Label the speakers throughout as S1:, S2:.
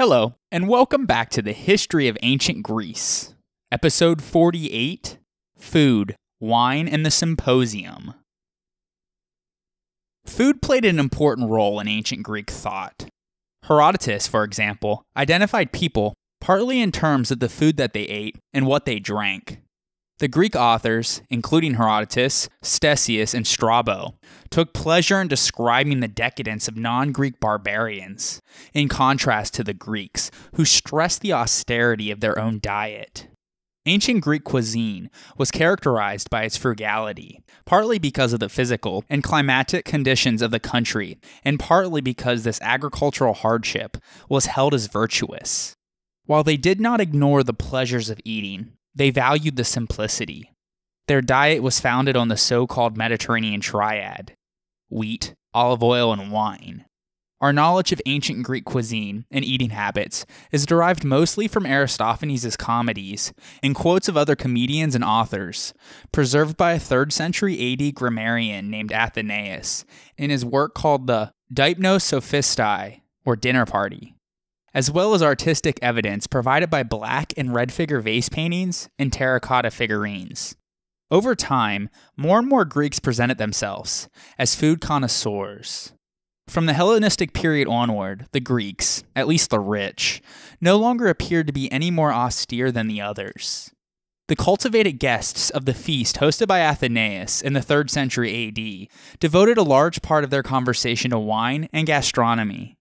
S1: Hello, and welcome back to the History of Ancient Greece. Episode 48, Food, Wine, and the Symposium. Food played an important role in ancient Greek thought. Herodotus, for example, identified people partly in terms of the food that they ate and what they drank. The Greek authors, including Herodotus, Ctesias, and Strabo, took pleasure in describing the decadence of non-Greek barbarians, in contrast to the Greeks, who stressed the austerity of their own diet. Ancient Greek cuisine was characterized by its frugality, partly because of the physical and climatic conditions of the country, and partly because this agricultural hardship was held as virtuous. While they did not ignore the pleasures of eating, they valued the simplicity. Their diet was founded on the so-called Mediterranean triad: wheat, olive oil, and wine. Our knowledge of ancient Greek cuisine and eating habits is derived mostly from Aristophanes' comedies and quotes of other comedians and authors, preserved by a 3rd century AD grammarian named Athenaeus in his work called the Deipnos Sophistae, or Dinner Party, as well as artistic evidence provided by black and red figure vase paintings and terracotta figurines. Over time, more and more Greeks presented themselves as food connoisseurs. From the Hellenistic period onward, the Greeks, at least the rich, no longer appeared to be any more austere than the others. The cultivated guests of the feast hosted by Athenaeus in the 3rd century AD devoted a large part of their conversation to wine and gastronomy.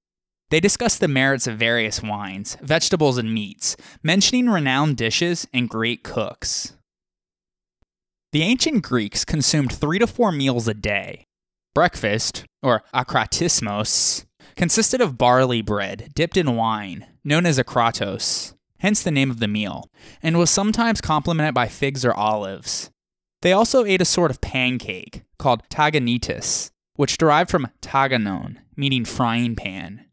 S1: They discussed the merits of various wines, vegetables, and meats, mentioning renowned dishes and great cooks. The ancient Greeks consumed 3 to 4 meals a day. Breakfast, or akratismos, consisted of barley bread dipped in wine, known as akratos, hence the name of the meal, and was sometimes complemented by figs or olives. They also ate a sort of pancake, called taganitis, which derived from taganon, meaning frying pan.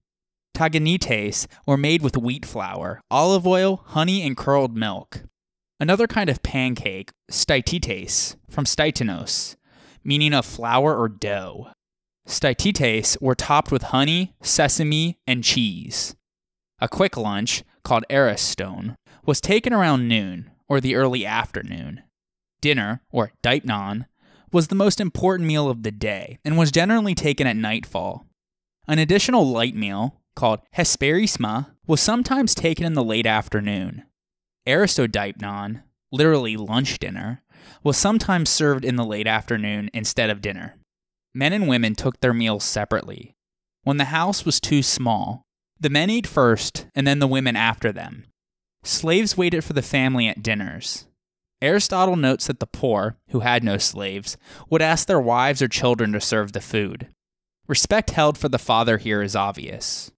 S1: Taganites were made with wheat flour, olive oil, honey, and curdled milk. Another kind of pancake, stytites, from stytenos, meaning of flour or dough. Stytites were topped with honey, sesame, and cheese. A quick lunch, called ariston, was taken around noon, or the early afternoon. Dinner, or deipnon, was the most important meal of the day, and was generally taken at nightfall. An additional light meal, called hesperisma, was sometimes taken in the late afternoon. Aristodeipnon, literally lunch dinner, was sometimes served in the late afternoon instead of dinner. Men and women took their meals separately. When the house was too small, the men ate first and then the women after them. Slaves waited for the family at dinners. Aristotle notes that the poor, who had no slaves, would ask their wives or children to serve the food. Respect held for the father here is obvious.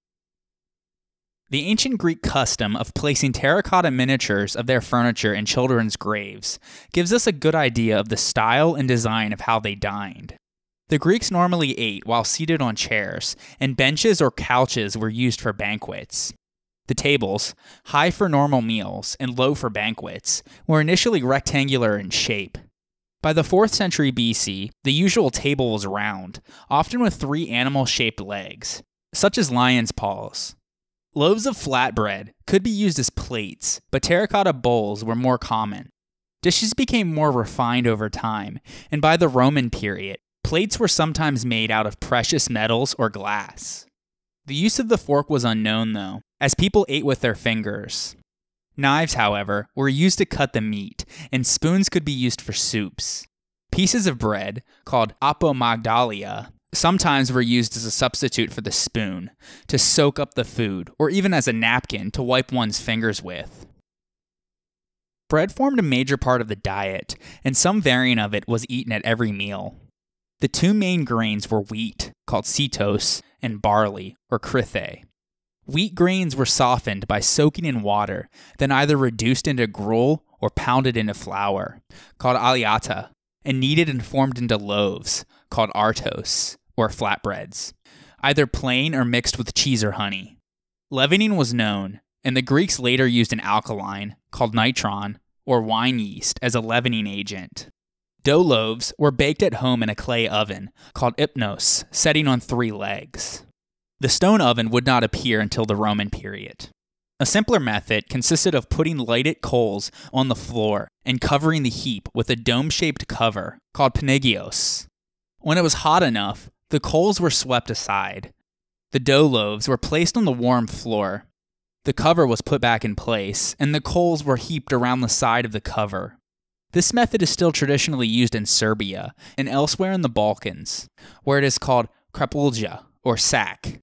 S1: The ancient Greek custom of placing terracotta miniatures of their furniture in children's graves gives us a good idea of the style and design of how they dined. The Greeks normally ate while seated on chairs, and benches or couches were used for banquets. The tables, high for normal meals and low for banquets, were initially rectangular in shape. By the 4th century BC, the usual table was round, often with 3 animal-shaped legs, such as lion's paws. Loaves of flatbread could be used as plates, but terracotta bowls were more common. Dishes became more refined over time, and by the Roman period, plates were sometimes made out of precious metals or glass. The use of the fork was unknown, though, as people ate with their fingers. Knives, however, were used to cut the meat, and spoons could be used for soups. Pieces of bread, called apomagdalia, sometimes were used as a substitute for the spoon, to soak up the food, or even as a napkin to wipe one's fingers with. Bread formed a major part of the diet, and some variant of it was eaten at every meal. The 2 main grains were wheat, called sitos, and barley, or krithe. Wheat grains were softened by soaking in water, then either reduced into gruel or pounded into flour, called aliata, and kneaded and formed into loaves, called artos, or flatbreads, either plain or mixed with cheese or honey. Leavening was known, and the Greeks later used an alkaline, called nitron, or wine yeast, as a leavening agent. Dough loaves were baked at home in a clay oven, called ipnos, setting on 3 legs. The stone oven would not appear until the Roman period. A simpler method consisted of putting lighted coals on the floor and covering the heap with a dome-shaped cover called panagios. When it was hot enough, the coals were swept aside. The dough loaves were placed on the warm floor. The cover was put back in place, and the coals were heaped around the side of the cover. This method is still traditionally used in Serbia and elsewhere in the Balkans, where it is called krapulja, or sack.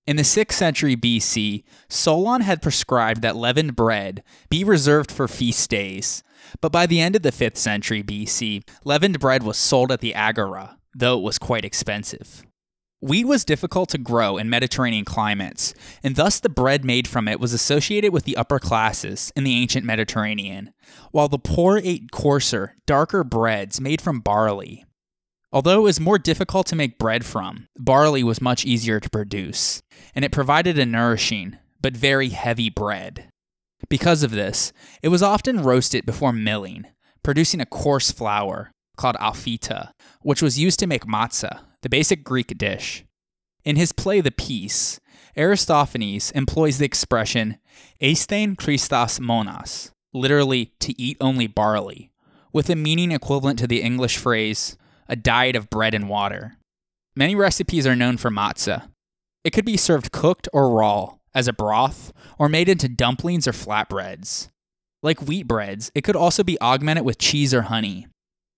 S1: In the 6th century BC, Solon had prescribed that leavened bread be reserved for feast days, but by the end of the 5th century BC, leavened bread was sold at the agora, though it was quite expensive. Wheat was difficult to grow in Mediterranean climates, and thus the bread made from it was associated with the upper classes in the ancient Mediterranean, while the poor ate coarser, darker breads made from barley. Although it was more difficult to make bread from, barley was much easier to produce, and it provided a nourishing, but very heavy bread. Because of this, it was often roasted before milling, producing a coarse flour, called alfita, which was used to make matzah, the basic Greek dish. In his play The Peace, Aristophanes employs the expression "eisthein Christos monas," literally to eat only barley, with a meaning equivalent to the English phrase, a diet of bread and water. Many recipes are known for matzah. It could be served cooked or raw, as a broth, or made into dumplings or flatbreads. Like wheat breads, it could also be augmented with cheese or honey.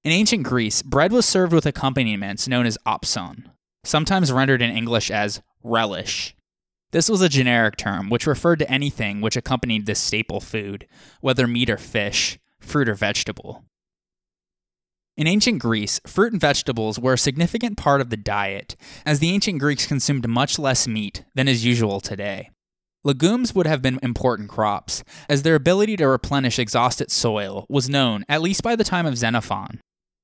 S1: In ancient Greece, bread was served with accompaniments known as opson, sometimes rendered in English as relish. This was a generic term which referred to anything which accompanied this staple food, whether meat or fish, fruit or vegetable. In ancient Greece, fruit and vegetables were a significant part of the diet, as the ancient Greeks consumed much less meat than is usual today. Legumes would have been important crops, as their ability to replenish exhausted soil was known at least by the time of Xenophon.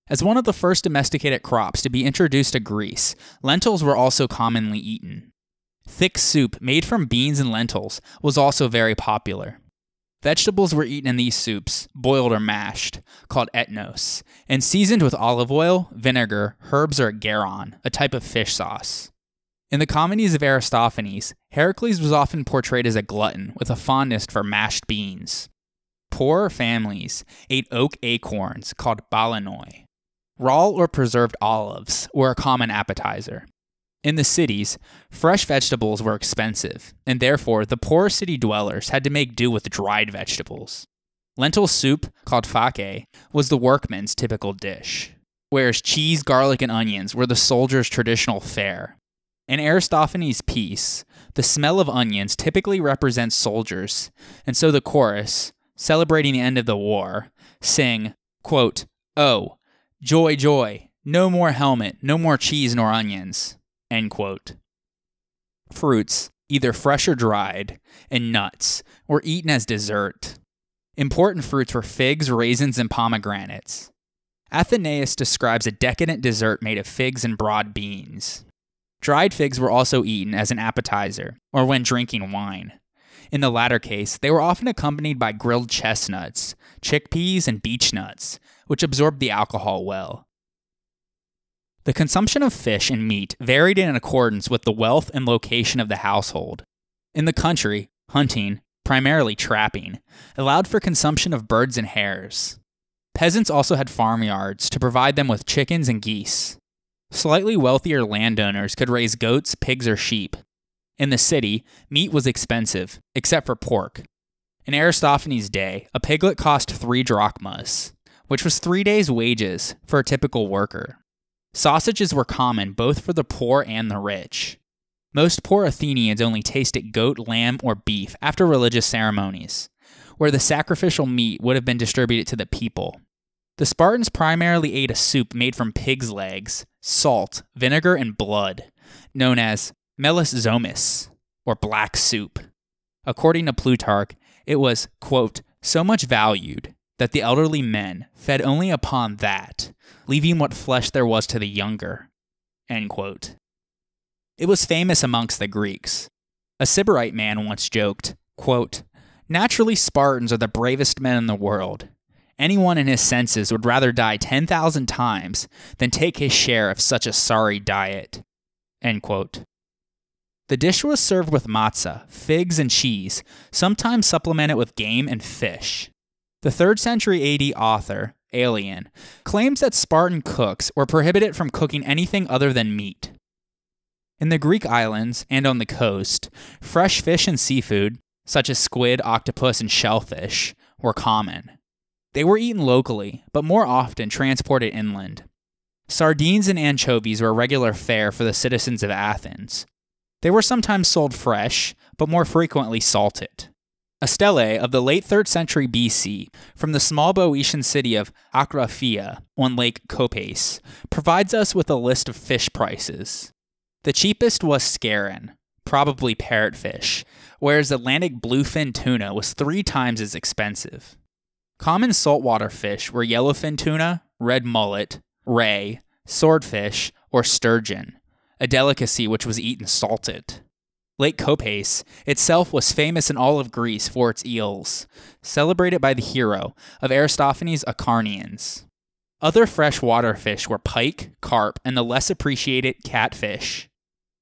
S1: As one of the first domesticated crops to be introduced to Greece, lentils were also commonly eaten. Thick soup made from beans and lentils was also very popular. Vegetables were eaten in these soups, boiled or mashed, called etnos, and seasoned with olive oil, vinegar, herbs, or garum, a type of fish sauce. In the comedies of Aristophanes, Heracles was often portrayed as a glutton with a fondness for mashed beans. Poorer families ate oak acorns called balanoi. Raw or preserved olives were a common appetizer. In the cities, fresh vegetables were expensive, and therefore the poorer city dwellers had to make do with dried vegetables. Lentil soup, called fake, was the workman's typical dish, whereas cheese, garlic, and onions were the soldier's traditional fare. In Aristophanes' piece, the smell of onions typically represents soldiers, and so the chorus, celebrating the end of the war, sing, quote, "Oh, joy, joy, no more helmet, no more cheese nor onions." End quote. Fruits, either fresh or dried, and nuts were eaten as dessert. Important fruits were figs, raisins, and pomegranates. Athenaeus describes a decadent dessert made of figs and broad beans. Dried figs were also eaten as an appetizer, or when drinking wine. In the latter case, they were often accompanied by grilled chestnuts, chickpeas, and beech nuts, which absorbed the alcohol well. The consumption of fish and meat varied in accordance with the wealth and location of the household. In the country, hunting, primarily trapping, allowed for consumption of birds and hares. Peasants also had farmyards to provide them with chickens and geese. Slightly wealthier landowners could raise goats, pigs, or sheep. In the city, meat was expensive, except for pork. In Aristophanes' day, a piglet cost 3 drachmas, which was 3 days' wages for a typical worker. Sausages were common both for the poor and the rich. Most poor Athenians only tasted goat, lamb, or beef after religious ceremonies, where the sacrificial meat would have been distributed to the people. The Spartans primarily ate a soup made from pig's legs, salt, vinegar, and blood, known as melis zomis, or black soup. According to Plutarch, it was, quote, so much valued that the elderly men fed only upon that, leaving what flesh there was to the younger, end quote. It was famous amongst the Greeks. A Sybarite man once joked, quote, naturally Spartans are the bravest men in the world. Anyone in his senses would rather die 10,000 times than take his share of such a sorry diet, end quote. The dish was served with matzah, figs, and cheese, sometimes supplemented with game and fish. The 3rd century AD author, Aelian, claims that Spartan cooks were prohibited from cooking anything other than meat. In the Greek islands and on the coast, fresh fish and seafood, such as squid, octopus, and shellfish, were common. They were eaten locally, but more often transported inland. Sardines and anchovies were regular fare for the citizens of Athens. They were sometimes sold fresh, but more frequently salted. A stele of the late 3rd century BC from the small Boeotian city of Akraphia on Lake Kopais provides us with a list of fish prices. The cheapest was scarin, probably parrotfish, whereas Atlantic bluefin tuna was 3 times as expensive. Common saltwater fish were yellowfin tuna, red mullet, ray, swordfish, or sturgeon, a delicacy which was eaten salted. Lake Kopais itself was famous in all of Greece for its eels, celebrated by the hero of Aristophanes' Acarnanians. Other freshwater fish were pike, carp, and the less appreciated catfish.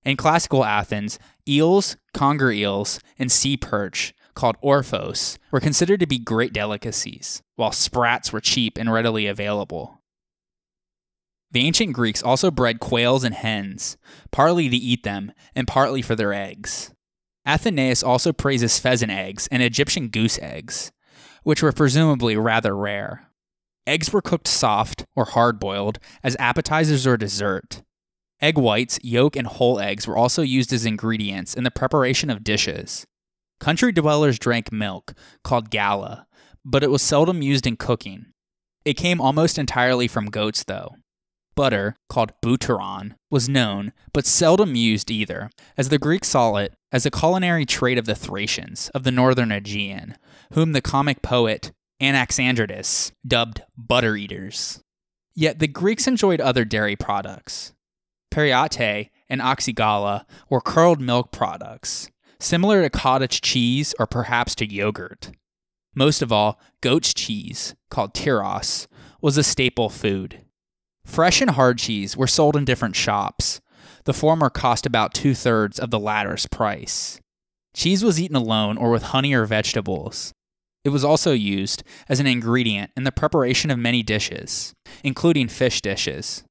S1: In classical Athens, eels, conger eels, and sea perch, called orphos, were considered to be great delicacies, while sprats were cheap and readily available. The ancient Greeks also bred quails and hens, partly to eat them and partly for their eggs. Athenaeus also praises pheasant eggs and Egyptian goose eggs, which were presumably rather rare. Eggs were cooked soft or hard-boiled as appetizers or dessert. Egg whites, yolk, and whole eggs were also used as ingredients in the preparation of dishes. Country dwellers drank milk, called gala, but it was seldom used in cooking. It came almost entirely from goats, though. Butter, called bouteron, was known, but seldom used either, as the Greeks saw it as a culinary trait of the Thracians, of the northern Aegean, whom the comic poet Anaxandridas dubbed butter eaters. Yet the Greeks enjoyed other dairy products. Periate and oxygala were curdled milk products, similar to cottage cheese or perhaps to yogurt. Most of all, goat's cheese, called tyros, was a staple food. Fresh and hard cheese were sold in different shops. The former cost about 2/3 of the latter's price. Cheese was eaten alone or with honey or vegetables. It was also used as an ingredient in the preparation of many dishes, including fish dishes.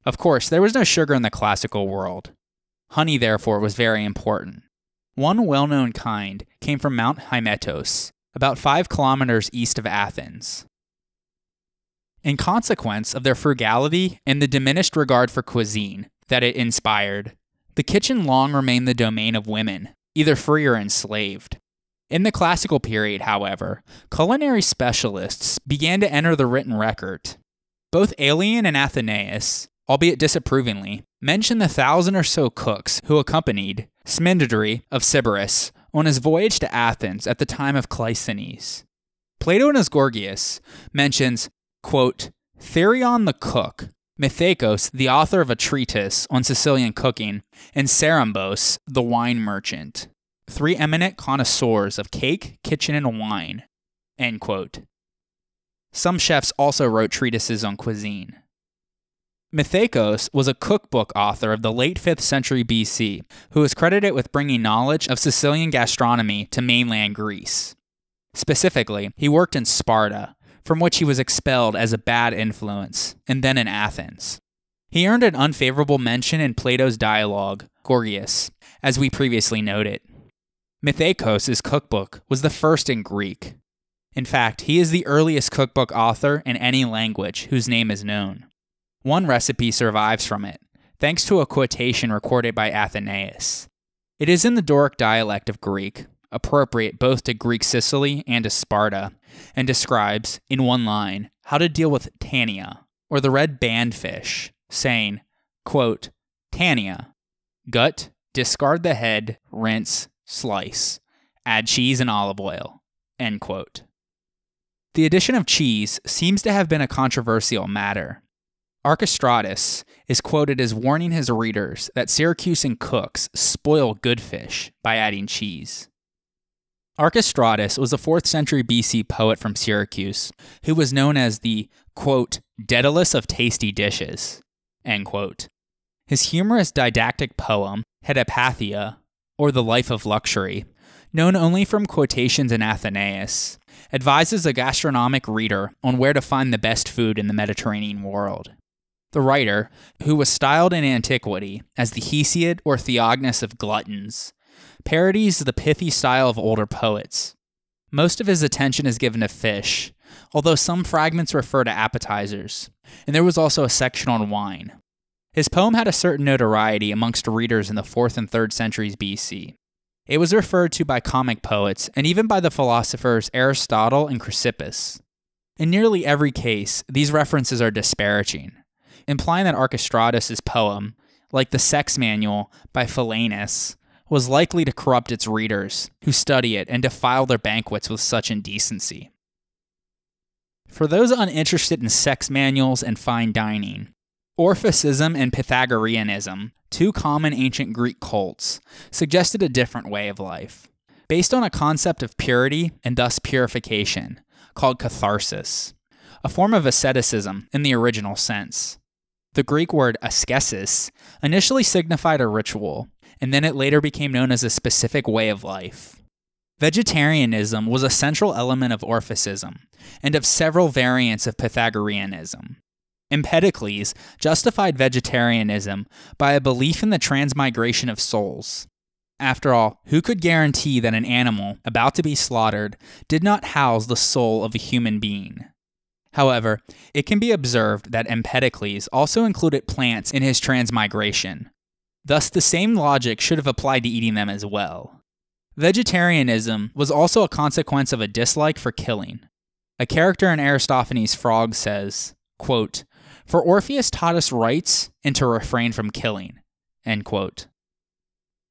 S1: Of course, there was no sugar in the classical world. Honey, therefore, was very important. One well-known kind came from Mount Hymettos, about 5 kilometers east of Athens. In consequence of their frugality and the diminished regard for cuisine that it inspired, the kitchen long remained the domain of women, either free or enslaved. In the classical period, however, culinary specialists began to enter the written record. Both Aelian and Athenaeus, albeit disapprovingly, mention the 1,000 or so cooks who accompanied Smindri of Sybaris on his voyage to Athens at the time of Cleisthenes. Plato in his Gorgias mentions, quote, Therion the cook, Mithekos the author of a treatise on Sicilian cooking, and Cerambos the wine merchant, 3 eminent connoisseurs of cake, kitchen, and wine, end quote. Some chefs also wrote treatises on cuisine. Mithekos was a cookbook author of the late 5th century BC who is credited with bringing knowledge of Sicilian gastronomy to mainland Greece. Specifically, he worked in Sparta, from which he was expelled as a bad influence, and then in Athens. He earned an unfavorable mention in Plato's dialogue, Gorgias, as we previously noted. Mithekos' cookbook was the first in Greek. In fact, he is the earliest cookbook author in any language whose name is known. One recipe survives from it, thanks to a quotation recorded by Athenaeus. It is in the Doric dialect of Greek, appropriate both to Greek Sicily and to Sparta, and describes, in one line, how to deal with tania, or the red bandfish, saying, quote, Tania, gut, discard the head, rinse, slice, add cheese and olive oil, end quote. The addition of cheese seems to have been a controversial matter. Archestratus is quoted as warning his readers that Syracusan cooks spoil good fish by adding cheese. Archestratus was a 4th century BC poet from Syracuse who was known as the, quote, Daedalus of tasty dishes, end quote. His humorous didactic poem, Hetepathia, or The Life of Luxury, known only from quotations in Athenaeus, advises a gastronomic reader on where to find the best food in the Mediterranean world. The writer, who was styled in antiquity as the Hesiod or Theognis of gluttons, parodies the pithy style of older poets. Most of his attention is given to fish, although some fragments refer to appetizers, and there was also a section on wine. His poem had a certain notoriety amongst readers in the 4th and 3rd centuries BC. It was referred to by comic poets and even by the philosophers Aristotle and Chrysippus. In nearly every case, these references are disparaging, implying that Archestratus' poem, like the Sex Manual by Philaenis, was likely to corrupt its readers, who study it and defile their banquets with such indecency. For those uninterested in sex manuals and fine dining, Orphicism and Pythagoreanism, two common ancient Greek cults, suggested a different way of life, based on a concept of purity and thus purification, called catharsis, a form of asceticism in the original sense. The Greek word askesis initially signified a ritual, and then it later became known as a specific way of life. Vegetarianism was a central element of Orphicism, and of several variants of Pythagoreanism. Empedocles justified vegetarianism by a belief in the transmigration of souls. After all, who could guarantee that an animal about to be slaughtered did not house the soul of a human being? However, it can be observed that Empedocles also included plants in his transmigration. Thus, the same logic should have applied to eating them as well. Vegetarianism was also a consequence of a dislike for killing. A character in Aristophanes' Frog says, quote, "For Orpheus taught us rights and to refrain from killing." End quote.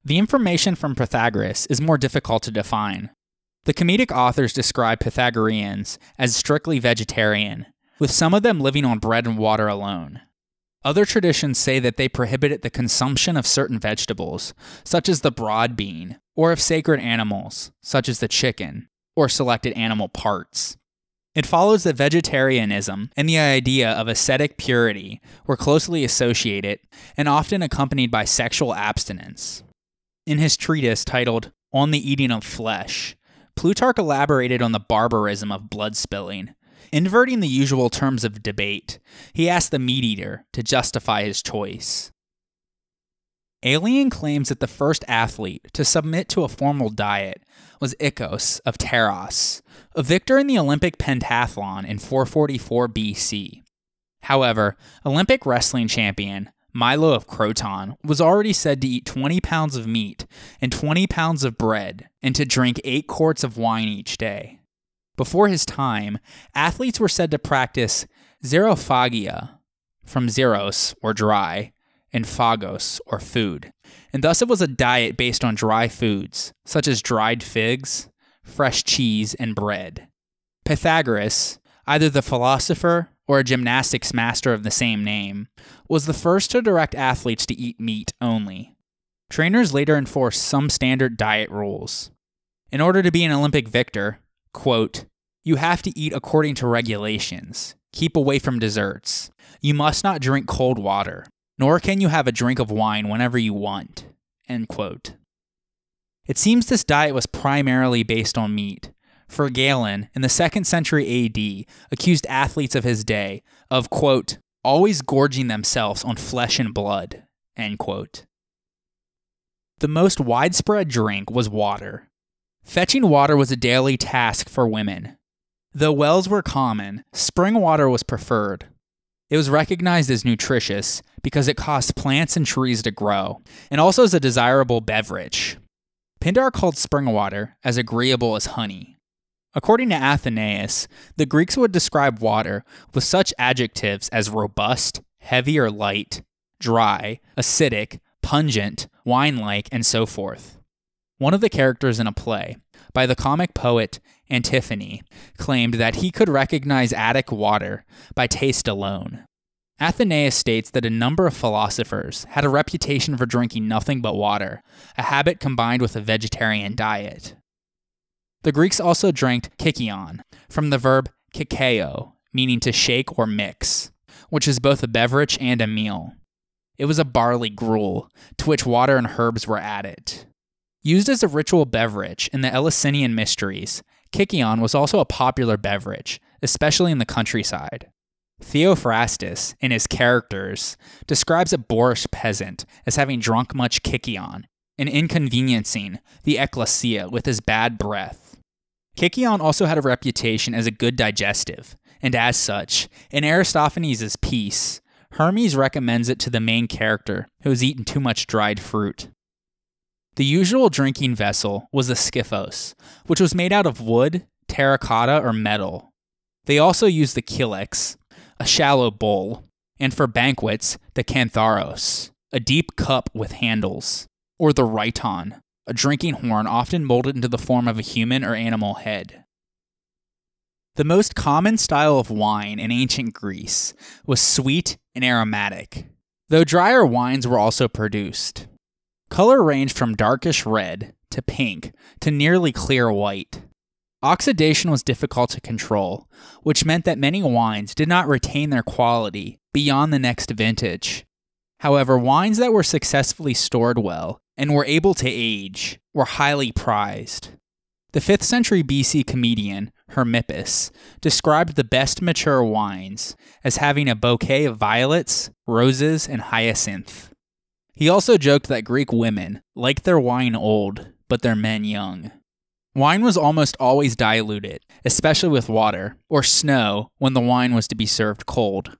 S1: The information from Pythagoras is more difficult to define. The comedic authors describe Pythagoreans as strictly vegetarian, with some of them living on bread and water alone. Other traditions say that they prohibited the consumption of certain vegetables, such as the broad bean, or of sacred animals, such as the chicken, or selected animal parts. It follows that vegetarianism and the idea of ascetic purity were closely associated and often accompanied by sexual abstinence. In his treatise titled On the Eating of Flesh, Plutarch elaborated on the barbarism of blood spilling. Inverting the usual terms of debate, he asked the meat-eater to justify his choice. Aelian claims that the first athlete to submit to a formal diet was Iccos of Teros, a victor in the Olympic pentathlon in 444 BC. However, Olympic wrestling champion Milo of Croton was already said to eat 20 pounds of meat and 20 pounds of bread and to drink 8 quarts of wine each day. Before his time, athletes were said to practice xerophagia, from xeros, or dry, and phagos, or food, and thus it was a diet based on dry foods, such as dried figs, fresh cheese, and bread. Pythagoras, either the philosopher or a gymnastics master of the same name, was the first to direct athletes to eat meat only. Trainers later enforced some standard diet rules. In order to be an Olympic victor, quote, "You have to eat according to regulations. Keep away from desserts. You must not drink cold water, nor can you have a drink of wine whenever you want." End quote. It seems this diet was primarily based on meat, for Galen, in the 2nd century AD, accused athletes of his day of, quote, "always gorging themselves on flesh and blood." End quote. The most widespread drink was water. Fetching water was a daily task for women. Though wells were common, spring water was preferred. It was recognized as nutritious because it caused plants and trees to grow, and also as a desirable beverage. Pindar called spring water as agreeable as honey. According to Athenaeus, the Greeks would describe water with such adjectives as robust, heavy or light, dry, acidic, pungent, wine-like, and so forth. One of the characters in a play, by the comic poet Antiphone, claimed that he could recognize Attic water by taste alone. Athenaeus states that a number of philosophers had a reputation for drinking nothing but water, a habit combined with a vegetarian diet. The Greeks also drank kykion, from the verb kikeo, meaning to shake or mix, which is both a beverage and a meal. It was a barley gruel, to which water and herbs were added. Used as a ritual beverage in the Eleusinian mysteries, kykeon was also a popular beverage, especially in the countryside. Theophrastus, in his Characters, describes a boorish peasant as having drunk much kykeon and inconveniencing the ecclesia with his bad breath. Kykeon also had a reputation as a good digestive, and as such, in Aristophanes' piece, Hermes recommends it to the main character who has eaten too much dried fruit. The usual drinking vessel was the skyphos, which was made out of wood, terracotta, or metal. They also used the kylex, a shallow bowl, and for banquets, the kantharos, a deep cup with handles, or the rhyton, a drinking horn often molded into the form of a human or animal head. The most common style of wine in ancient Greece was sweet and aromatic, though drier wines were also produced. Color ranged from darkish red to pink to nearly clear white. Oxidation was difficult to control, which meant that many wines did not retain their quality beyond the next vintage. However, wines that were successfully stored well and were able to age were highly prized. The 5th century BC comedian Hermippus described the best mature wines as having a bouquet of violets, roses, and hyacinth. He also joked that Greek women liked their wine old, but their men young. Wine was almost always diluted, especially with water, or snow when the wine was to be served cold.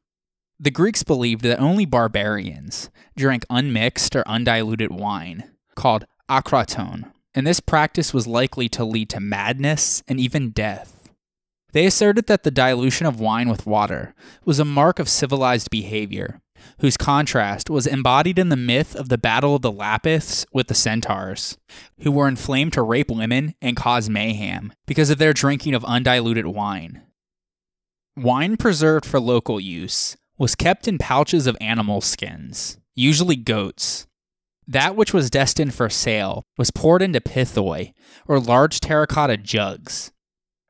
S1: The Greeks believed that only barbarians drank unmixed or undiluted wine, called akraton, and this practice was likely to lead to madness and even death. They asserted that the dilution of wine with water was a mark of civilized behavior, whose contrast was embodied in the myth of the Battle of the Lapiths with the centaurs, who were inflamed to rape women and cause mayhem because of their drinking of undiluted wine. Wine preserved for local use was kept in pouches of animal skins, usually goats. That which was destined for sale was poured into pithoi, or large terracotta jugs.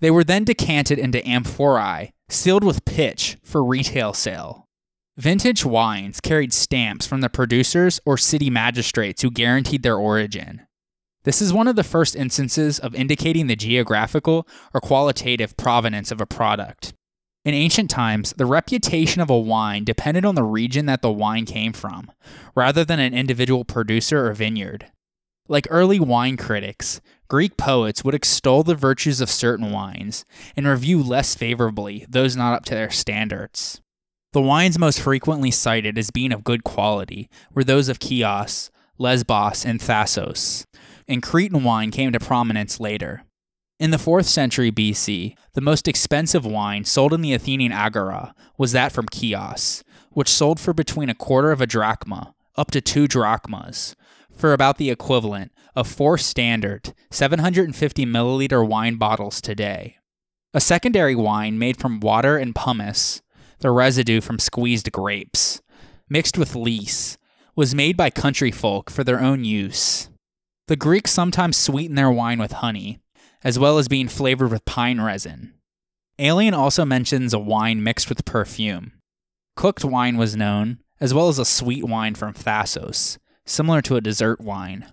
S1: They were then decanted into amphorae, sealed with pitch for retail sale. Vintage wines carried stamps from the producers or city magistrates who guaranteed their origin. This is one of the first instances of indicating the geographical or qualitative provenance of a product. In ancient times, the reputation of a wine depended on the region that the wine came from, rather than an individual producer or vineyard. Like early wine critics, Greek poets would extol the virtues of certain wines and review less favorably those not up to their standards. The wines most frequently cited as being of good quality were those of Chios, Lesbos, and Thasos, and Cretan wine came to prominence later. In the 4th century BC, the most expensive wine sold in the Athenian agora was that from Chios, which sold for between a quarter of a drachma, up to 2 drachmas, for about the equivalent of 4 standard 750 milliliter wine bottles today. A secondary wine made from water and pumice, the residue from squeezed grapes, mixed with lees, was made by country folk for their own use. The Greeks sometimes sweetened their wine with honey, as well as being flavored with pine resin. Aelian also mentions a wine mixed with perfume. Cooked wine was known, as well as a sweet wine from Thasos, similar to a dessert wine.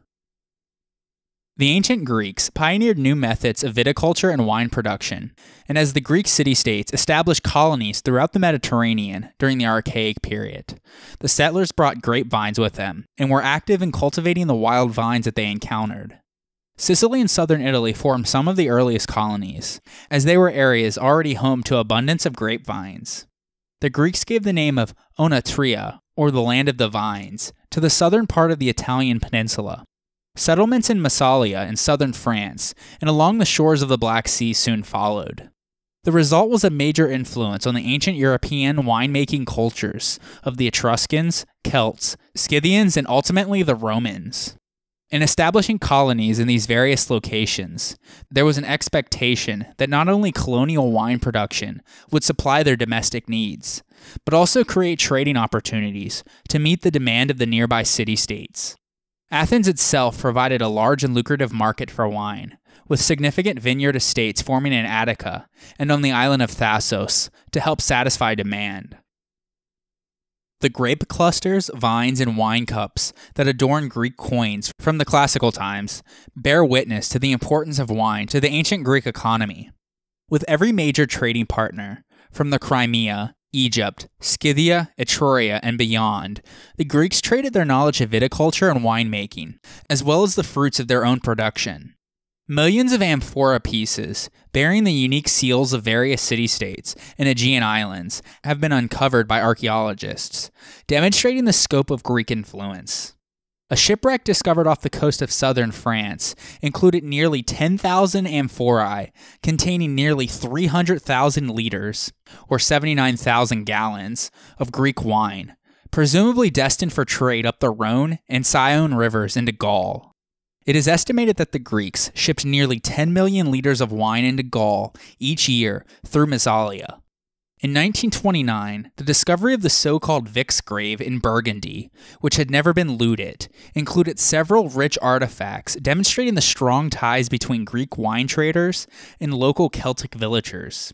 S1: The ancient Greeks pioneered new methods of viticulture and wine production, and as the Greek city-states established colonies throughout the Mediterranean during the Archaic period, the settlers brought grapevines with them and were active in cultivating the wild vines that they encountered. Sicily and southern Italy formed some of the earliest colonies, as they were areas already home to abundance of grapevines. The Greeks gave the name of Onatria, or the land of the vines, to the southern part of the Italian peninsula. Settlements in Massalia in southern France and along the shores of the Black Sea soon followed. The result was a major influence on the ancient European winemaking cultures of the Etruscans, Celts, Scythians, and ultimately the Romans. In establishing colonies in these various locations, there was an expectation that not only colonial wine production would supply their domestic needs, but also create trading opportunities to meet the demand of the nearby city-states. Athens itself provided a large and lucrative market for wine, with significant vineyard estates forming in Attica and on the island of Thasos to help satisfy demand. The grape clusters, vines, and wine cups that adorn Greek coins from the classical times bear witness to the importance of wine to the ancient Greek economy. With every major trading partner, from the Crimea, Egypt, Scythia, Etruria, and beyond, the Greeks traded their knowledge of viticulture and winemaking, as well as the fruits of their own production. Millions of amphora pieces, bearing the unique seals of various city-states and Aegean islands, have been uncovered by archaeologists, demonstrating the scope of Greek influence. A shipwreck discovered off the coast of southern France included nearly 10,000 amphorae containing nearly 300,000 liters, or 79,000 gallons, of Greek wine, presumably destined for trade up the Rhone and Saône rivers into Gaul. It is estimated that the Greeks shipped nearly 10 million liters of wine into Gaul each year through Massalia. In 1929, the discovery of the so-called Vix grave in Burgundy, which had never been looted, included several rich artifacts demonstrating the strong ties between Greek wine traders and local Celtic villagers.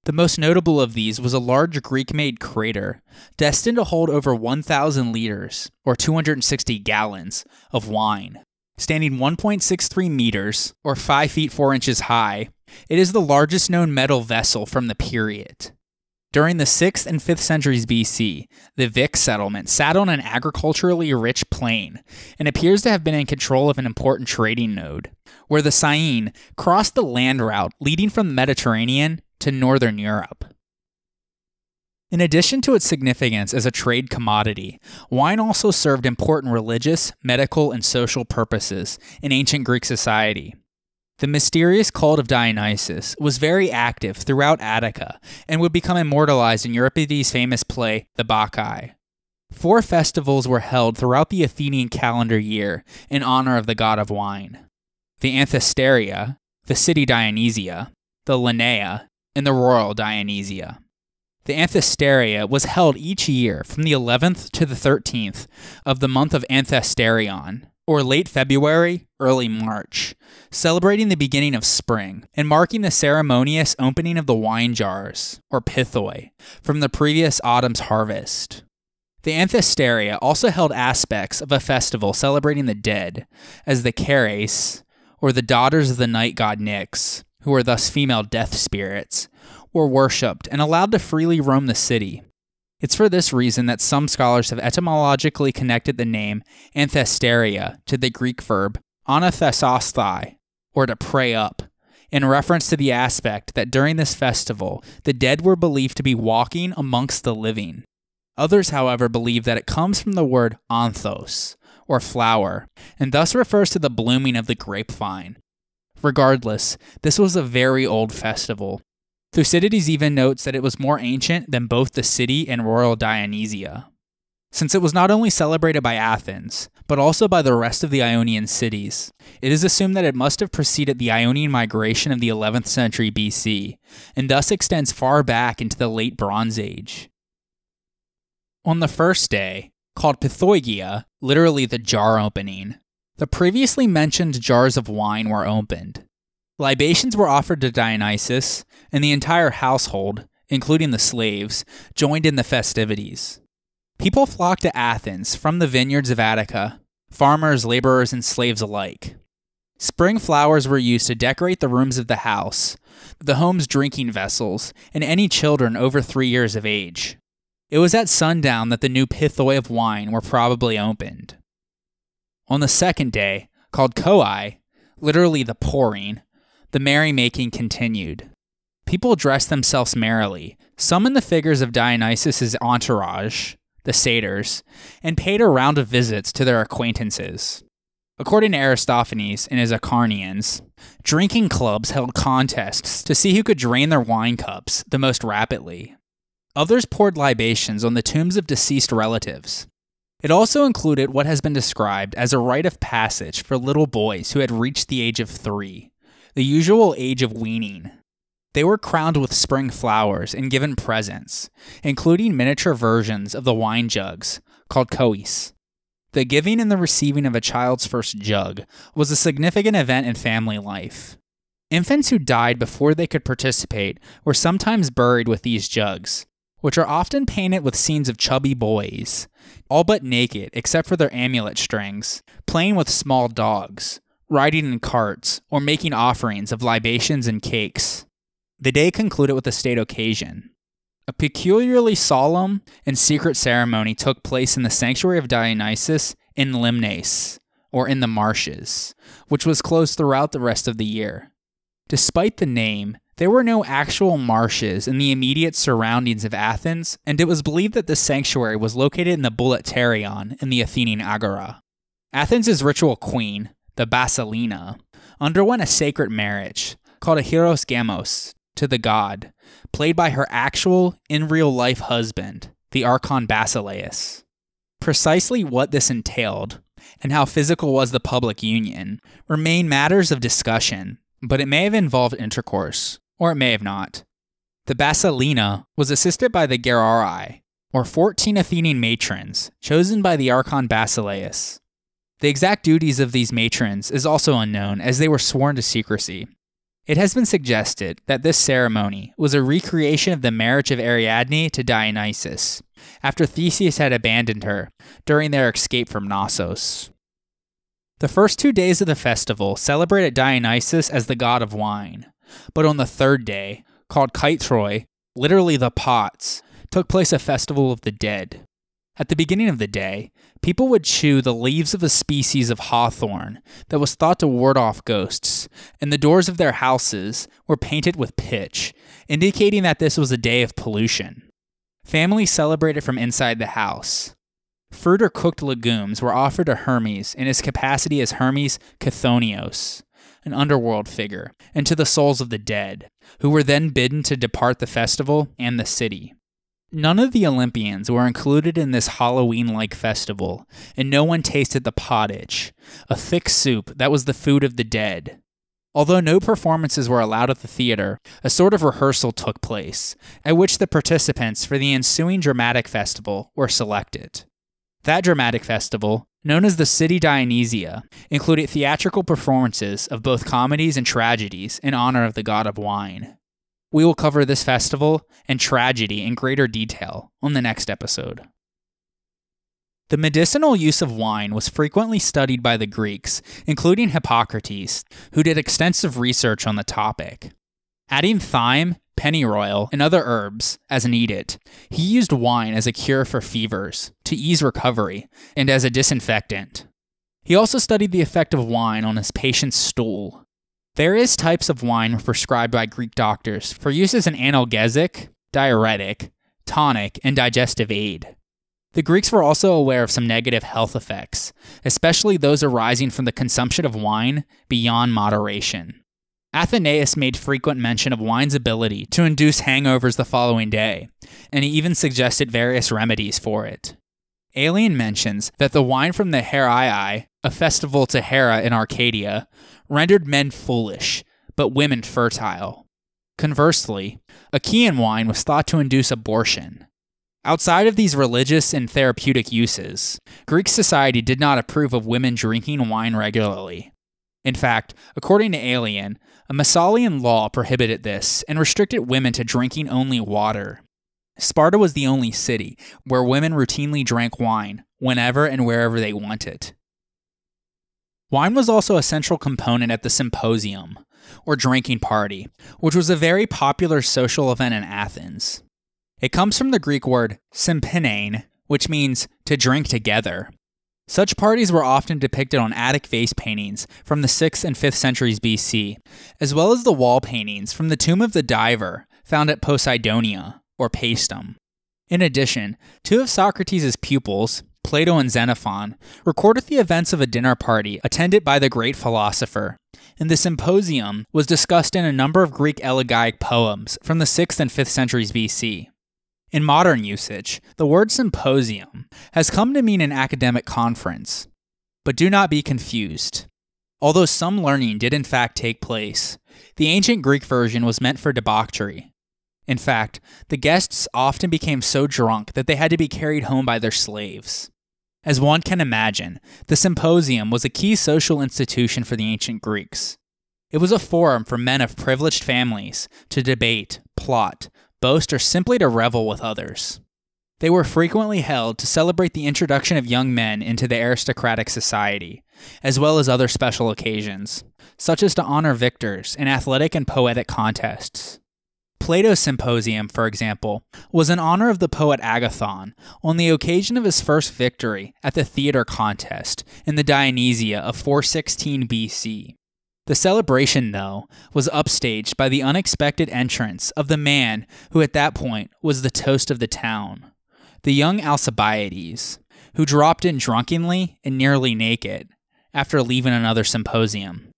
S1: The most notable of these was a large Greek-made crater, destined to hold over 1,000 liters, or 260 gallons, of wine. Standing 1.63 meters, or 5 feet 4 inches high, it is the largest known metal vessel from the period. During the 6th and 5th centuries BC, the Vix settlement sat on an agriculturally rich plain and appears to have been in control of an important trading node, where the Seine crossed the land route leading from the Mediterranean to northern Europe. In addition to its significance as a trade commodity, wine also served important religious, medical, and social purposes in ancient Greek society. The mysterious cult of Dionysus was very active throughout Attica and would become immortalized in Euripides' famous play, The Bacchae. 4 festivals were held throughout the Athenian calendar year in honor of the god of wine: the Anthesteria, the city Dionysia, the Linnea, and the royal Dionysia. The Anthesteria was held each year from the 11th to the 13th of the month of Anthesterion, or late February, early March, celebrating the beginning of spring and marking the ceremonious opening of the wine jars, or pithoi, from the previous autumn's harvest. The Anthesteria also held aspects of a festival celebrating the dead, as the KYRIES, or the daughters of the night god Nyx, who are thus female death spirits, were worshipped and allowed to freely roam the city. It's for this reason that some scholars have etymologically connected the name Anthesteria to the Greek verb anathesosthai, or to pray up, in reference to the aspect that during this festival, the dead were believed to be walking amongst the living. Others, however, believe that it comes from the word anthos, or flower, and thus refers to the blooming of the grapevine. Regardless, this was a very old festival. Thucydides even notes that it was more ancient than both the city and royal Dionysia. Since it was not only celebrated by Athens, but also by the rest of the Ionian cities, it is assumed that it must have preceded the Ionian migration of the 11th century BC, and thus extends far back into the late Bronze Age. On the first day, called Pythoigia, literally the jar opening, the previously mentioned jars of wine were opened. Libations were offered to Dionysus, and the entire household, including the slaves, joined in the festivities. People flocked to Athens from the vineyards of Attica, farmers, laborers, and slaves alike. Spring flowers were used to decorate the rooms of the house, the home's drinking vessels, and any children over 3 years of age. It was at sundown that the new pithoi of wine were probably opened. On the second day, called KYRIE, literally the pouring, the merrymaking continued. People dressed themselves merrily, some in the figures of Dionysus' entourage, the satyrs, and paid a round of visits to their acquaintances. According to Aristophanes and his Acarnanians, drinking clubs held contests to see who could drain their wine cups the most rapidly. Others poured libations on the tombs of deceased relatives. It also included what has been described as a rite of passage for little boys who had reached the age of 3, the usual age of weaning. They were crowned with spring flowers and given presents, including miniature versions of the wine jugs, called kois. The giving and the receiving of a child's first jug was a significant event in family life. Infants who died before they could participate were sometimes buried with these jugs, which are often painted with scenes of chubby boys, all but naked except for their amulet strings, playing with small dogs, riding in carts, or making offerings of libations and cakes. The day concluded with a state occasion. A peculiarly solemn and secret ceremony took place in the sanctuary of Dionysus in Limnaeus, or in the marshes, which was closed throughout the rest of the year. Despite the name, there were no actual marshes in the immediate surroundings of Athens, and it was believed that this sanctuary was located in the Bouleuterion in the Athenian Agora. Athens' ritual queen, the Basilina, underwent a sacred marriage, called a hieros gamos, to the god, played by her actual, in real-life husband, the archon Basileus. Precisely what this entailed, and how physical was the public union, remain matters of discussion, but it may have involved intercourse, or it may have not. The Basilina was assisted by the KYRIE, or 14 Athenian matrons, chosen by the archon Basileus. The exact duties of these matrons is also unknown, as they were sworn to secrecy. It has been suggested that this ceremony was a recreation of the marriage of Ariadne to Dionysus, after Theseus had abandoned her during their escape from Knossos. The first 2 days of the festival celebrated Dionysus as the god of wine, but on the third day, called KYRIE, literally the pots, took place a festival of the dead. At the beginning of the day, people would chew the leaves of a species of hawthorn that was thought to ward off ghosts, and the doors of their houses were painted with pitch, indicating that this was a day of pollution. Families celebrated from inside the house. Fruit or cooked legumes were offered to Hermes in his capacity as Hermes Chthonios, an underworld figure, and to the souls of the dead, who were then bidden to depart the festival and the city. None of the Olympians were included in this Halloween-like festival, and no one tasted the pottage, a thick soup that was the food of the dead. Although no performances were allowed at the theater, a sort of rehearsal took place, at which the participants for the ensuing dramatic festival were selected. That dramatic festival, known as the City Dionysia, included theatrical performances of both comedies and tragedies in honor of the god of wine. We will cover this festival and tragedy in greater detail on the next episode. The medicinal use of wine was frequently studied by the Greeks, including Hippocrates, who did extensive research on the topic. Adding thyme, pennyroyal, and other herbs as needed, he used wine as a cure for fevers, to ease recovery, and as a disinfectant. He also studied the effect of wine on his patient's stool. Various types of wine were prescribed by Greek doctors for use as an analgesic, diuretic, tonic, and digestive aid. The Greeks were also aware of some negative health effects, especially those arising from the consumption of wine beyond moderation. Athenaeus made frequent mention of wine's ability to induce hangovers the following day, and he even suggested various remedies for it. Aelian mentions that the wine from the Heraii, a festival to Hera in Arcadia, rendered men foolish, but women fertile. Conversely, Achaean wine was thought to induce abortion. Outside of these religious and therapeutic uses, Greek society did not approve of women drinking wine regularly. In fact, according to Aelian, a Massalian law prohibited this and restricted women to drinking only water. Sparta was the only city where women routinely drank wine whenever and wherever they wanted. Wine was also a central component at the Symposium, or drinking party, which was a very popular social event in Athens. It comes from the Greek word symphinein, which means to drink together. Such parties were often depicted on Attic vase paintings from the 6th and 5th centuries BC, as well as the wall paintings from the tomb of the diver found at Poseidonia, or Paestum. In addition, two of Socrates' pupils, Plato and Xenophon, recorded the events of a dinner party attended by the great philosopher, and the Symposium was discussed in a number of Greek elegiac poems from the 6th and 5th centuries BC. In modern usage, the word symposium has come to mean an academic conference. But do not be confused. Although some learning did in fact take place, the ancient Greek version was meant for debauchery. In fact, the guests often became so drunk that they had to be carried home by their slaves. As one can imagine, the symposium was a key social institution for the ancient Greeks. It was a forum for men of privileged families to debate, plot, boast, or simply to revel with others. They were frequently held to celebrate the introduction of young men into the aristocratic society, as well as other special occasions, such as to honor victors in athletic and poetic contests. Plato's Symposium, for example, was in honor of the poet Agathon on the occasion of his first victory at the theater contest in the Dionysia of 416 BC. The celebration, though, was upstaged by the unexpected entrance of the man who at that point was the toast of the town, the young Alcibiades, who dropped in drunkenly and nearly naked after leaving another symposium.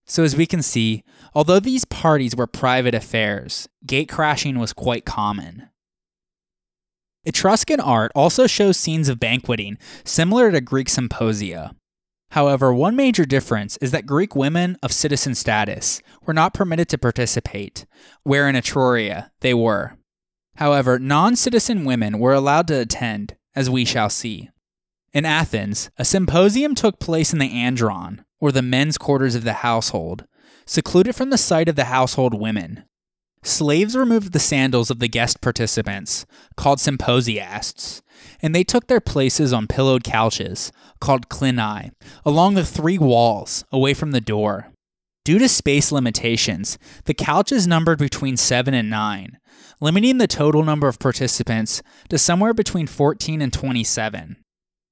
S1: So as we can see, although these parties were private affairs, gatecrashing was quite common. Etruscan art also shows scenes of banqueting similar to Greek symposia. However, one major difference is that Greek women of citizen status were not permitted to participate, where in Etruria they were. However, non-citizen women were allowed to attend, as we shall see. In Athens, a symposium took place in the andron, or the men's quarters of the household, secluded from the sight of the household women. Slaves removed the sandals of the guest participants, called symposiasts, and they took their places on pillowed couches, called clini, along the three walls, away from the door. Due to space limitations, the couches numbered between 7 and 9, limiting the total number of participants to somewhere between 14 and 27.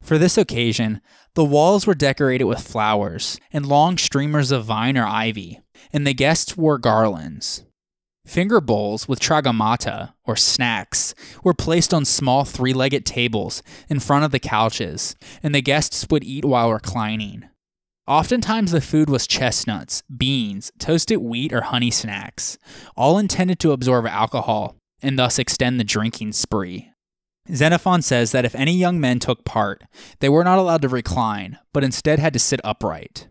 S1: For this occasion, the walls were decorated with flowers and long streamers of vine or ivy, and the guests wore garlands. Finger bowls with tragomata, or snacks, were placed on small three-legged tables in front of the couches, and the guests would eat while reclining. Oftentimes the food was chestnuts, beans, toasted wheat, or honey snacks, all intended to absorb alcohol and thus extend the drinking spree. Xenophon says that if any young men took part, they were not allowed to recline, but instead had to sit upright.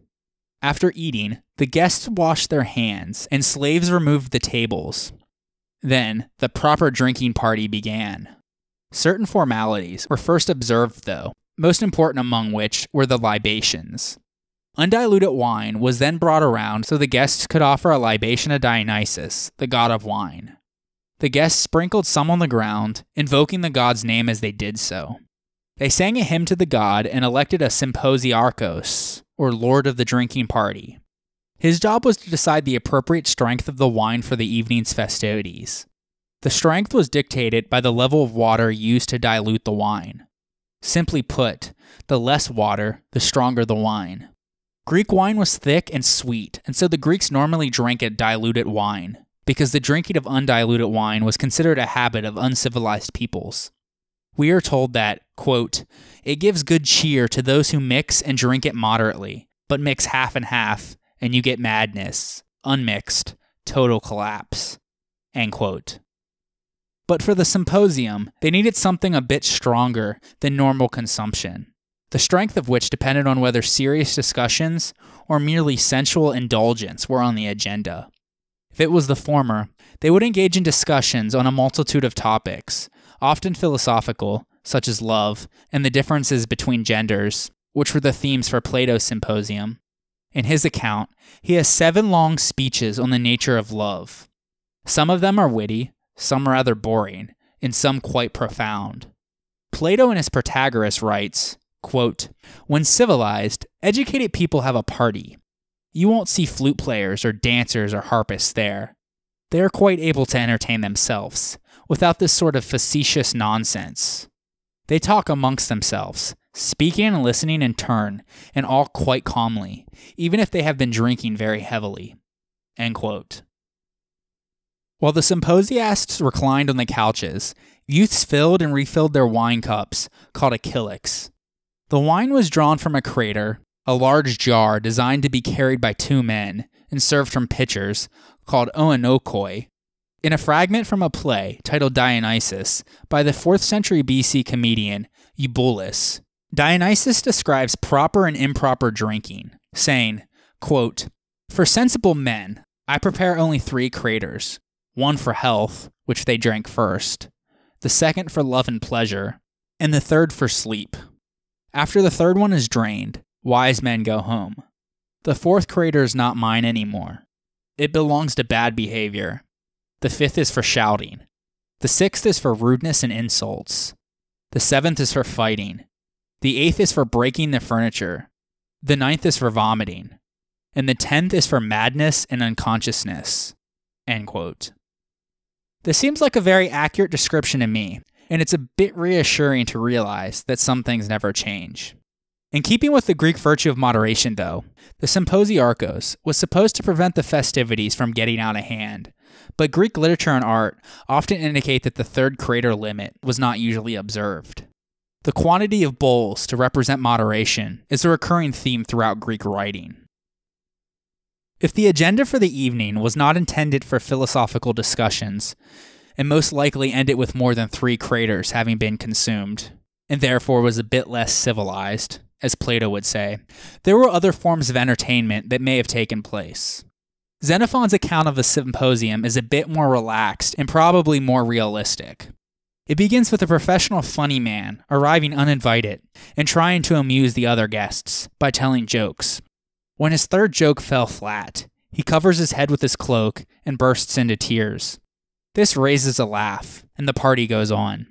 S1: After eating, the guests washed their hands, and slaves removed the tables. Then, the proper drinking party began. Certain formalities were first observed, though, most important among which were the libations. Undiluted wine was then brought around so the guests could offer a libation to Dionysus, the god of wine. The guests sprinkled some on the ground, invoking the god's name as they did so. They sang a hymn to the god and elected a symposiarchos, or lord of the drinking party. His job was to decide the appropriate strength of the wine for the evening's festivities. The strength was dictated by the level of water used to dilute the wine. Simply put, the less water, the stronger the wine. Greek wine was thick and sweet, and so the Greeks normally drank it diluted wine, because the drinking of undiluted wine was considered a habit of uncivilized peoples. We are told that, quote, "It gives good cheer to those who mix and drink it moderately, but mix half and half, and you get madness. Unmixed, total collapse." End quote. But for the symposium, they needed something a bit stronger than normal consumption, the strength of which depended on whether serious discussions or merely sensual indulgence were on the agenda. If it was the former, they would engage in discussions on a multitude of topics, often philosophical, such as love, and the differences between genders, which were the themes for Plato's Symposium. In his account, he has 7 long speeches on the nature of love. Some of them are witty, some rather boring, and some quite profound. Plato in his Protagoras writes, quote, "When civilized, educated people have a party. You won't see flute players or dancers or harpists there. They are quite able to entertain themselves, without this sort of facetious nonsense. They talk amongst themselves, speaking and listening in turn, and all quite calmly, even if they have been drinking very heavily." End quote. While the symposiasts reclined on the couches, youths filled and refilled their wine cups, called a kylix. The wine was drawn from a crater, a large jar designed to be carried by 2 men, and served from pitchers, called oinokoi, in a fragment from a play titled Dionysus by the 4th century BC comedian Eubulus. Dionysus describes proper and improper drinking, saying, quote, "For sensible men, I prepare only 3 craters, one for health, which they drank first, the second for love and pleasure, and the third for sleep. After the third one is drained, wise men go home. The 4th crater is not mine anymore. It belongs to bad behavior. The 5th is for shouting. The 6th is for rudeness and insults. The 7th is for fighting. The 8th is for breaking the furniture. The 9th is for vomiting. And the 10th is for madness and unconsciousness." End quote. This seems like a very accurate description to me, and it's a bit reassuring to realize that some things never change. In keeping with the Greek virtue of moderation, though, the Symposiarchos was supposed to prevent the festivities from getting out of hand, but Greek literature and art often indicate that the 3rd crater limit was not usually observed. The quantity of bowls to represent moderation is a recurring theme throughout Greek writing. If the agenda for the evening was not intended for philosophical discussions, and most likely ended with more than 3 craters having been consumed, and therefore was a bit less civilized, as Plato would say, there were other forms of entertainment that may have taken place. Xenophon's account of the Symposium is a bit more relaxed and probably more realistic. It begins with a professional funny man arriving uninvited and trying to amuse the other guests by telling jokes. When his 3rd joke fell flat, he covers his head with his cloak and bursts into tears. This raises a laugh, and the party goes on.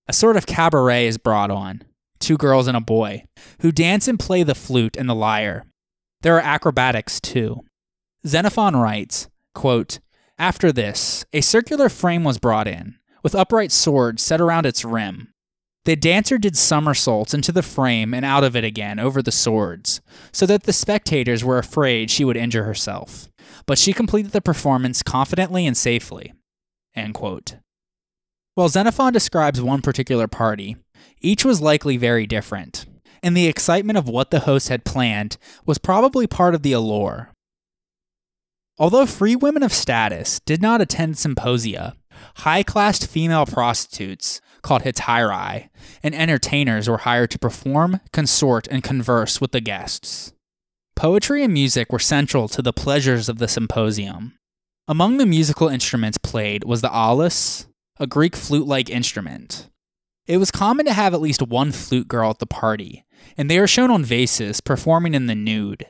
S1: A sort of cabaret is brought on, 2 girls and a boy, who dance and play the flute and the lyre. There are acrobatics too. Xenophon writes, quote, "After this, a circular frame was brought in, with upright swords set around its rim. The dancer did somersaults into the frame and out of it again over the swords, so that the spectators were afraid she would injure herself. But she completed the performance confidently and safely." End quote. While Xenophon describes one particular party, each was likely very different, and the excitement of what the host had planned was probably part of the allure. Although free women of status did not attend symposia, high-class female prostitutes, called hetairai, and entertainers were hired to perform, consort, and converse with the guests. Poetry and music were central to the pleasures of the symposium. Among the musical instruments played was the aulos, a Greek flute-like instrument. It was common to have at least one flute girl at the party, and they are shown on vases performing in the nude.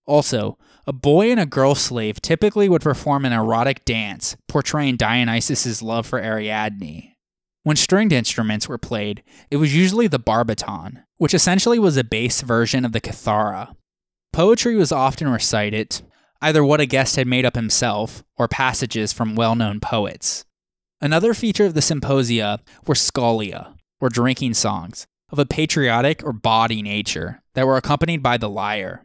S1: Also, a boy and a girl slave typically would perform an erotic dance portraying Dionysus' love for Ariadne. When stringed instruments were played, it was usually the barbiton, which essentially was a bass version of the kithara. Poetry was often recited, either what a guest had made up himself or passages from well-known poets. Another feature of the symposia were scholia, or drinking songs, of a patriotic or bawdy nature that were accompanied by the lyre.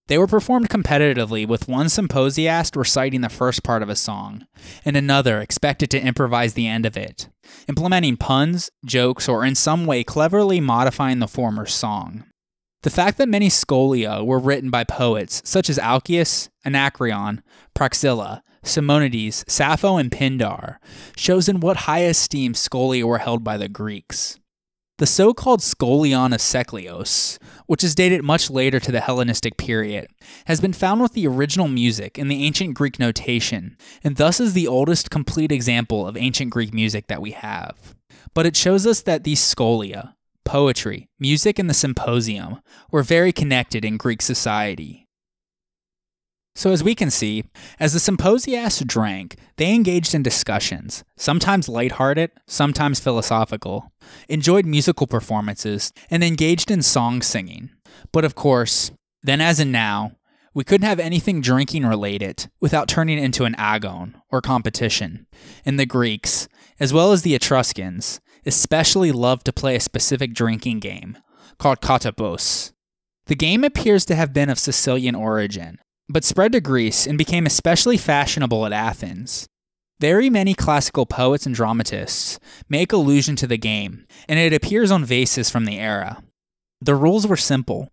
S1: They were performed competitively, with one symposiast reciting the first part of a song, and another expected to improvise the end of it, implementing puns, jokes, or in some way cleverly modifying the former song. The fact that many scholia were written by poets such as Alcaeus, Anacreon, Praxilla, Simonides, Sappho, and Pindar shows in what high esteem scholia were held by the Greeks. The so-called Scholion of Seklios, which is dated much later to the Hellenistic period, has been found with the original music in the ancient Greek notation, and thus is the oldest complete example of ancient Greek music that we have. But it shows us that these scholia, poetry, music, and the symposium were very connected in Greek society. So as we can see, as the symposiasts drank, they engaged in discussions, sometimes lighthearted, sometimes philosophical, enjoyed musical performances, and engaged in song singing. But of course, then as in now, we couldn't have anything drinking related without turning into an agon, or competition. And the Greeks, as well as the Etruscans, especially loved to play a specific drinking game, called katapos. The game appears to have been of Sicilian origin, but spread to Greece and became especially fashionable at Athens. Very many classical poets and dramatists make allusion to the game, and it appears on vases from the era. The rules were simple.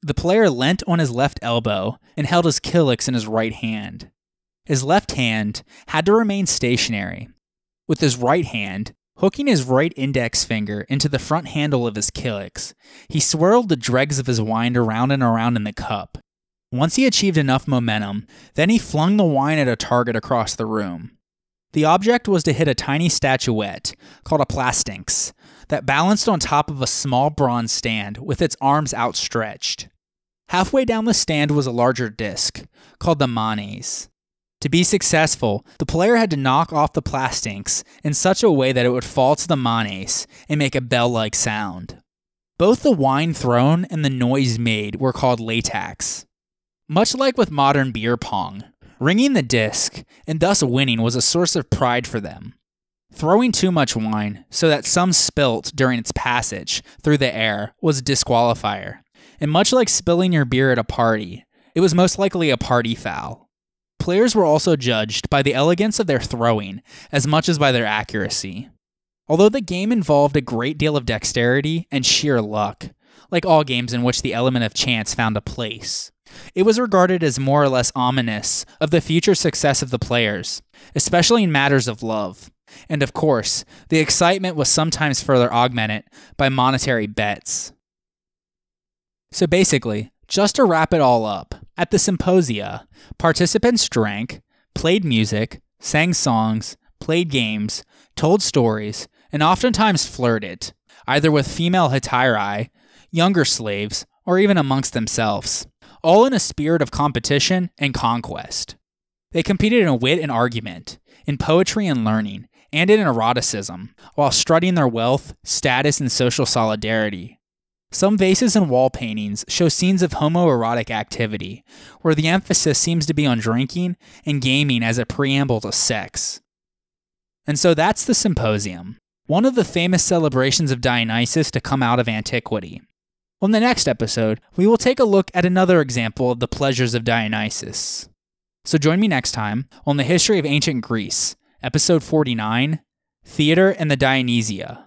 S1: The player leant on his left elbow and held his kylix in his right hand. His left hand had to remain stationary. With his right hand, hooking his right index finger into the front handle of his kylix, he swirled the dregs of his wine around and around in the cup. Once he achieved enough momentum, then he flung the wine at a target across the room. The object was to hit a tiny statuette, called a plastinx, that balanced on top of a small bronze stand with its arms outstretched. Halfway down the stand was a larger disc, called the manes. To be successful, the player had to knock off the plastics in such a way that it would fall to the manes and make a bell-like sound. Both the wine thrown and the noise made were called latax. Much like with modern beer pong, ringing the disc and thus winning was a source of pride for them. Throwing too much wine so that some spilt during its passage through the air was a disqualifier, and much like spilling your beer at a party, it was most likely a party foul. Players were also judged by the elegance of their throwing as much as by their accuracy. Although the game involved a great deal of dexterity and sheer luck, like all games in which the element of chance found a place, it was regarded as more or less ominous of the future success of the players, especially in matters of love. And of course, the excitement was sometimes further augmented by monetary bets. So basically, just to wrap it all up, at the Symposia, participants drank, played music, sang songs, played games, told stories, and oftentimes flirted, either with female hetairai, younger slaves, or even amongst themselves, all in a spirit of competition and conquest. They competed in wit and argument, in poetry and learning, and in eroticism, while strutting their wealth, status, and social solidarity. Some vases and wall paintings show scenes of homoerotic activity, where the emphasis seems to be on drinking and gaming as a preamble to sex. And so that's the Symposium, one of the famous celebrations of Dionysus to come out of antiquity. On the next episode, we will take a look at another example of the pleasures of Dionysus. So join me next time on the history of ancient Greece, episode 49, Theater and the Dionysia.